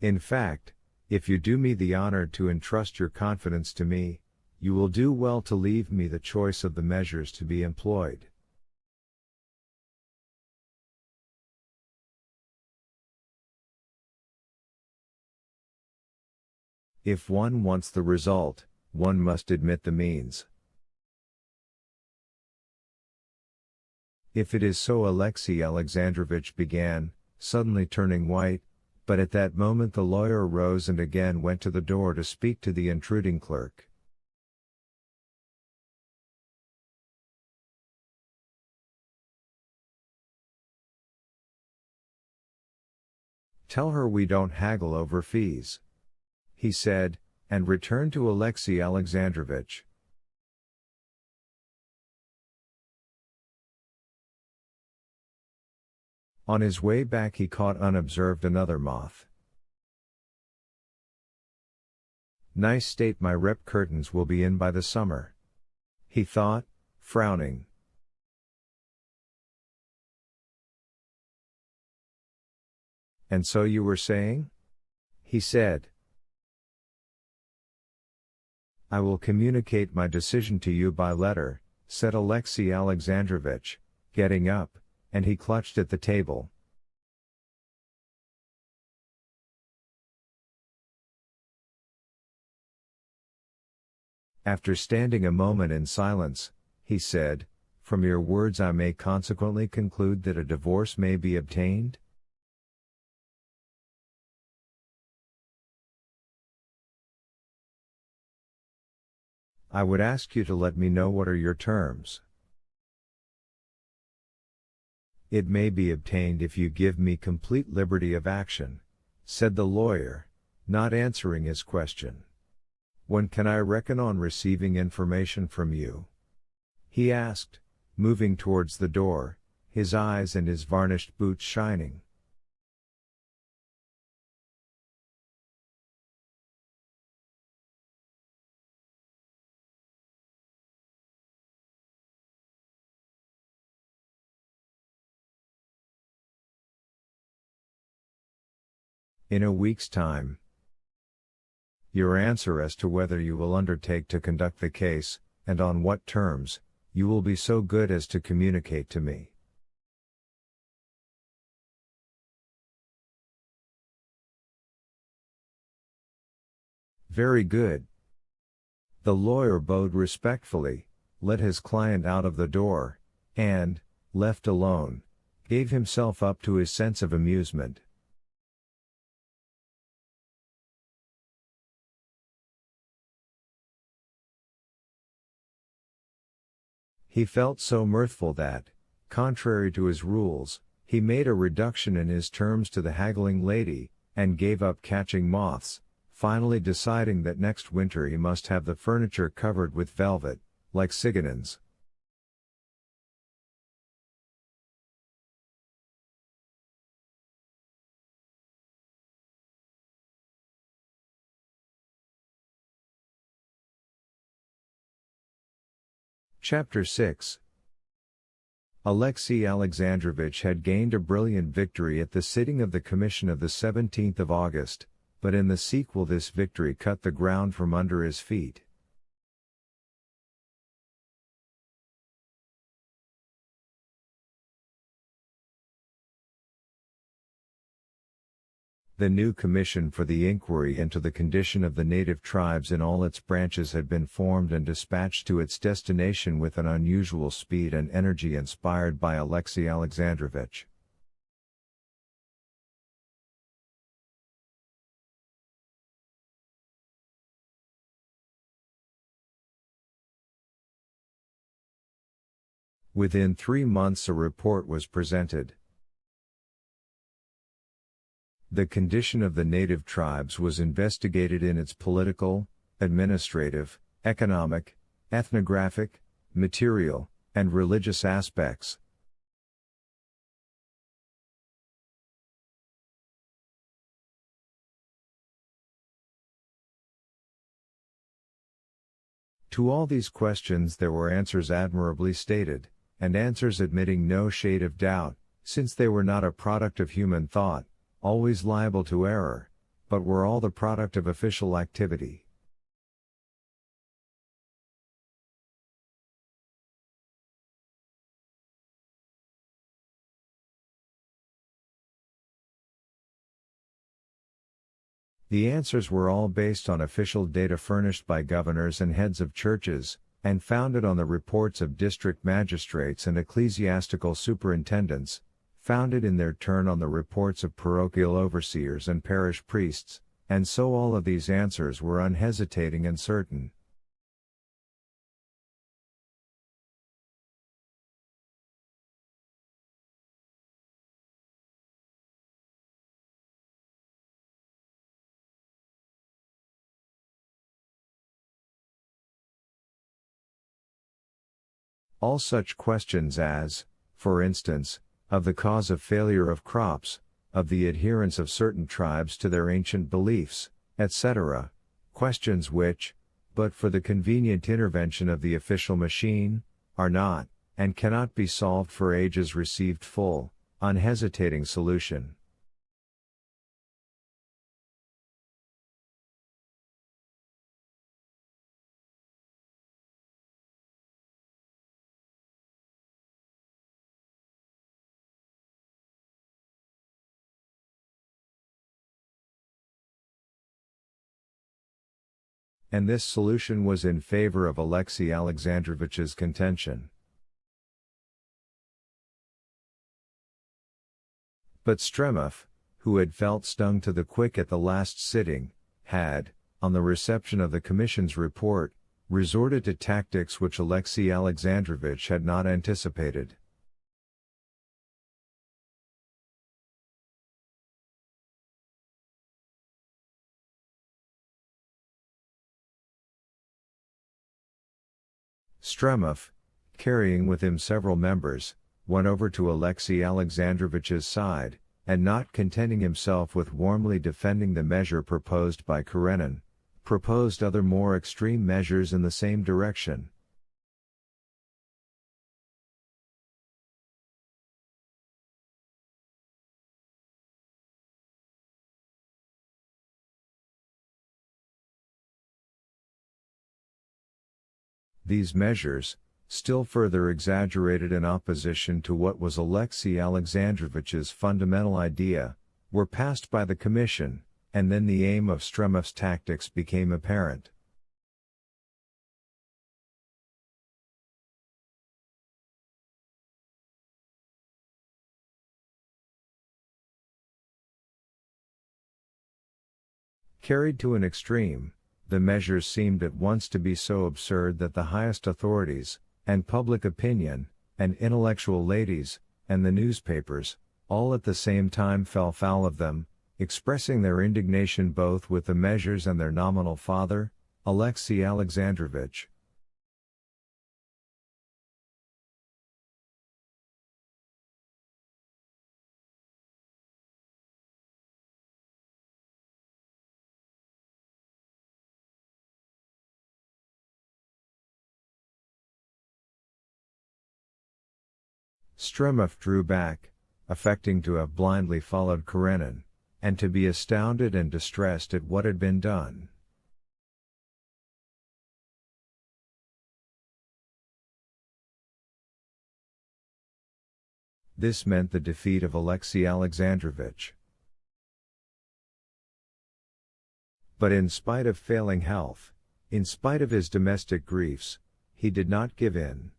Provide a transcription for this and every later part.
In fact, if you do me the honor to entrust your confidence to me, you will do well to leave me the choice of the measures to be employed. If one wants the result, one must admit the means. If it is so, Alexei Alexandrovich began, suddenly turning white, but at that moment the lawyer rose and again went to the door to speak to the intruding clerk. "Tell her we don't haggle over fees," he said, and returned to Alexei Alexandrovich. On his way back he caught unobserved another moth. "Nice state my rep curtains will be in by the summer," he thought, frowning. "And so you were saying?" he said. "I will communicate my decision to you by letter," said Alexei Alexandrovich, getting up, and he clutched at the table. After standing a moment in silence, he said, "From your words I may consequently conclude that a divorce may be obtained?" "I would ask you to let me know what are your terms." "It may be obtained if you give me complete liberty of action," said the lawyer, not answering his question. "When can I reckon on receiving information from you?" he asked, moving towards the door, his eyes and his varnished boots shining. "In a week's time. Your answer as to whether you will undertake to conduct the case, and on what terms, you will be so good as to communicate to me." "Very good." The lawyer bowed respectfully, let his client out of the door, and, left alone, gave himself up to his sense of amusement. He felt so mirthful that, contrary to his rules, he made a reduction in his terms to the haggling lady, and gave up catching moths, finally deciding that next winter he must have the furniture covered with velvet, like Sigonin's. Chapter 6. Alexei Alexandrovich had gained a brilliant victory at the sitting of the Commission of the 17th of August, but in the sequel this victory cut the ground from under his feet. The new commission for the inquiry into the condition of the native tribes in all its branches had been formed and dispatched to its destination with an unusual speed and energy inspired by Alexei Alexandrovich. Within 3 months a report was presented. The condition of the native tribes was investigated in its political, administrative, economic, ethnographic, material, and religious aspects. To all these questions there were answers admirably stated, and answers admitting no shade of doubt, since they were not a product of human thought, always liable to error, but were all the product of official activity. The answers were all based on official data furnished by governors and heads of churches, and founded on the reports of district magistrates and ecclesiastical superintendents, founded in their turn on the reports of parochial overseers and parish priests, and so all of these answers were unhesitating and certain. All such questions as, for instance, of the cause of failure of crops, of the adherence of certain tribes to their ancient beliefs, etc., questions which, but for the convenient intervention of the official machine, are not, and cannot be solved for ages, received full, unhesitating solution. And this solution was in favor of Alexei Alexandrovich's contention. But Stremov, who had felt stung to the quick at the last sitting, had, on the reception of the Commission's report, resorted to tactics which Alexei Alexandrovich had not anticipated. Stremov, carrying with him several members, went over to Alexei Alexandrovich's side, and not contenting himself with warmly defending the measure proposed by Karenin, proposed other more extreme measures in the same direction. These measures, still further exaggerated in opposition to what was Alexei Alexandrovich's fundamental idea, were passed by the Commission, and then the aim of Stremov's tactics became apparent. Carried to an extreme, the measures seemed at once to be so absurd that the highest authorities, and public opinion, and intellectual ladies, and the newspapers, all at the same time fell foul of them, expressing their indignation both with the measures and their nominal father, Alexei Alexandrovich. Stremov drew back, affecting to have blindly followed Karenin, and to be astounded and distressed at what had been done. This meant the defeat of Alexei Alexandrovich. But in spite of failing health, in spite of his domestic griefs, he did not give in.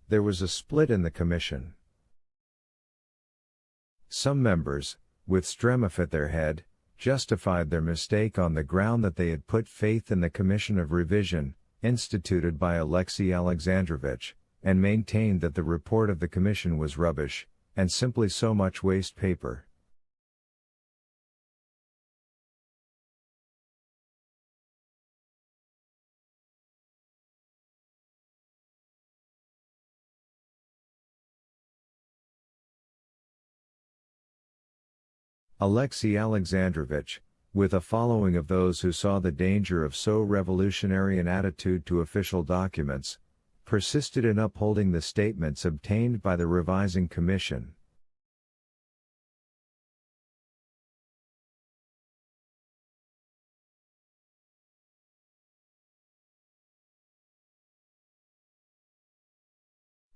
There was a split in the Commission. Some members, with Stremov at their head, justified their mistake on the ground that they had put faith in the Commission of Revision, instituted by Alexei Alexandrovich, and maintained that the report of the Commission was rubbish, and simply so much waste paper. Alexei Alexandrovich, with a following of those who saw the danger of so revolutionary an attitude to official documents, persisted in upholding the statements obtained by the revising commission.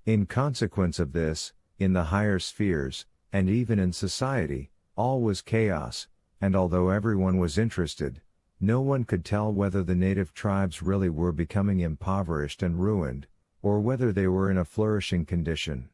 In consequence of this, in the higher spheres, and even in society, all was chaos, and although everyone was interested, no one could tell whether the native tribes really were becoming impoverished and ruined, or whether they were in a flourishing condition.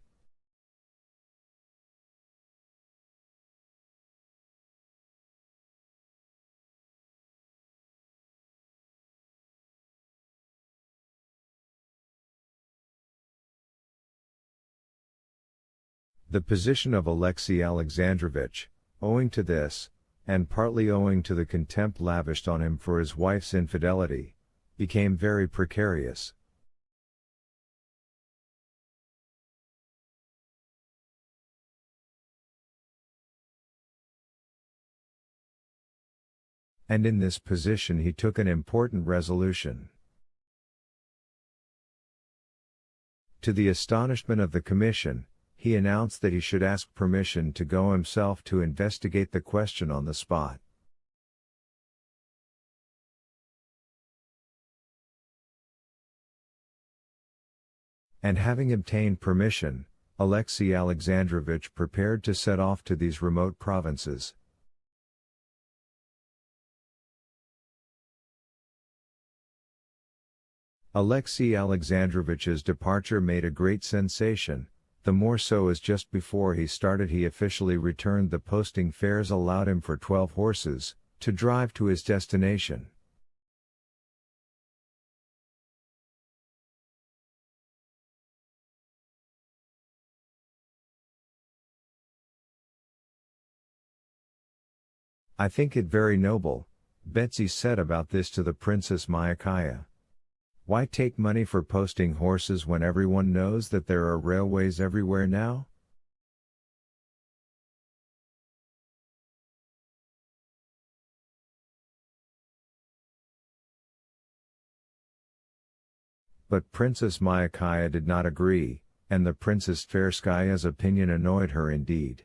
The position of Alexei Alexandrovich, owing to this, and partly owing to the contempt lavished on him for his wife's infidelity, became very precarious. And in this position he took an important resolution. To the astonishment of the commission, he announced that he should ask permission to go himself to investigate the question on the spot. And having obtained permission, Alexei Alexandrovich prepared to set off to these remote provinces. Alexei Alexandrovich's departure made a great sensation, the more so as just before he started he officially returned the posting fares allowed him for 12 horses, to drive to his destination. "I think it very noble," Betsy said about this to the Princess Myakaya. "Why take money for posting horses when everyone knows that there are railways everywhere now?" But Princess Myakaya did not agree, and the Princess Tverskaya's opinion annoyed her indeed.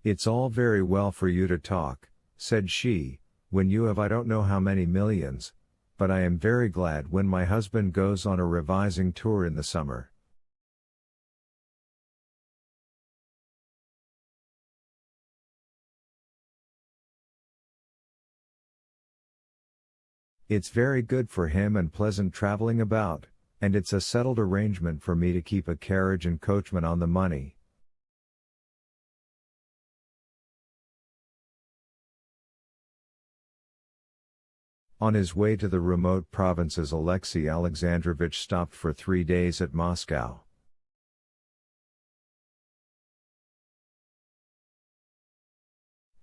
"It's all very well for you to talk," said she, "when you have I don't know how many millions, but I am very glad when my husband goes on a revising tour in the summer." "It's very good for him and pleasant traveling about, and it's a settled arrangement for me to keep a carriage and coachman on the money." On his way to the remote provinces, Alexei Alexandrovich stopped for 3 days at Moscow.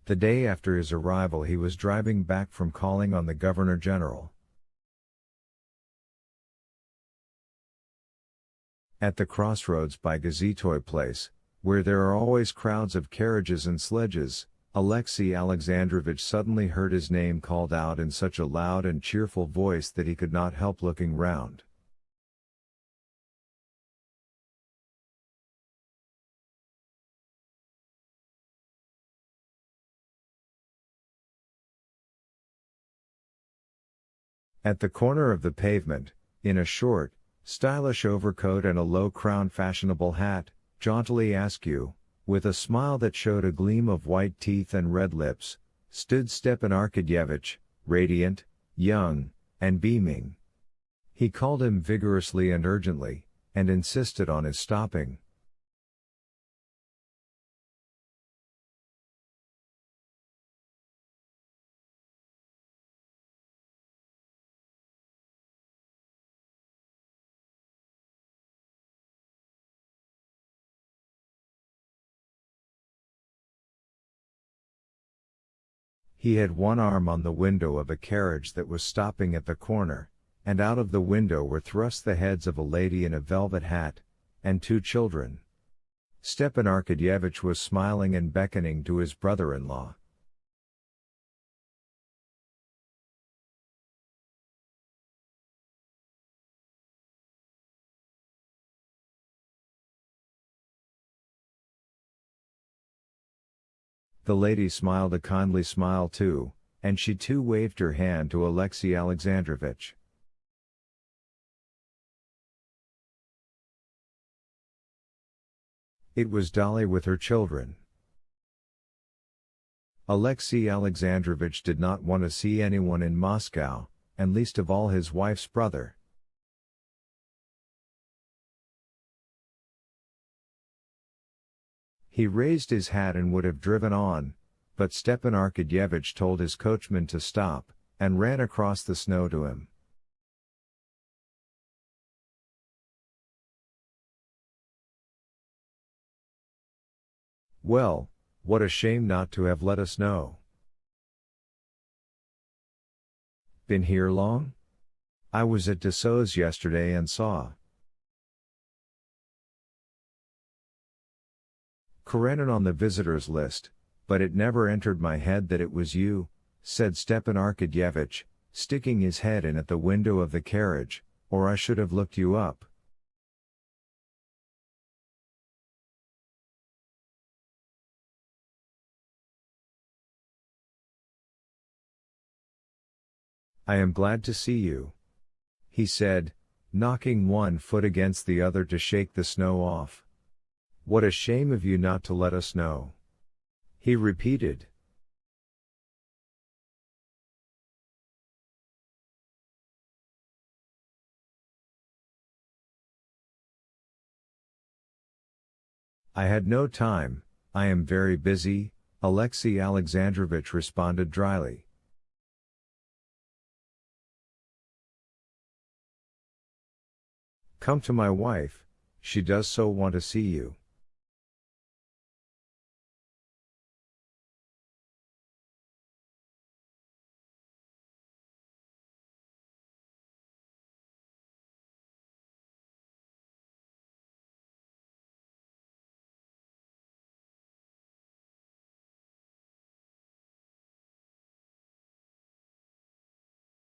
The day after his arrival he was driving back from calling on the Governor-General. At the crossroads by Gazetoy Place, where there are always crowds of carriages and sledges, Alexei Alexandrovich suddenly heard his name called out in such a loud and cheerful voice that he could not help looking round. At the corner of the pavement, in a short, stylish overcoat and a low-crowned fashionable hat, jauntily askew, with a smile that showed a gleam of white teeth and red lips, stood Stepan Arkadyevitch, radiant, young, and beaming. He called him vigorously and urgently, and insisted on his stopping. He had one arm on the window of a carriage that was stopping at the corner, and out of the window were thrust the heads of a lady in a velvet hat, and 2 children. Stepan Arkadyevitch was smiling and beckoning to his brother-in-law. The lady smiled a kindly smile too, and she too waved her hand to Alexey Alexandrovich. It was Dolly with her children. Alexey Alexandrovich did not want to see anyone in Moscow, and least of all his wife's brother. He raised his hat and would have driven on, but Stepan Arkadyevitch told his coachman to stop, and ran across the snow to him. "Well, what a shame not to have let us know. Been here long? I was at Dessau's yesterday and saw Karenin on the visitors list, but it never entered my head that it was you," said Stepan Arkadyevitch, sticking his head in at the window of the carriage, "or I should have looked you up." "I am glad to see you," he said, knocking one foot against the other to shake the snow off. "What a shame of you not to let us know," he repeated. "I had no time, I am very busy," Alexey Alexandrovich responded dryly. "Come to my wife, she does so want to see you."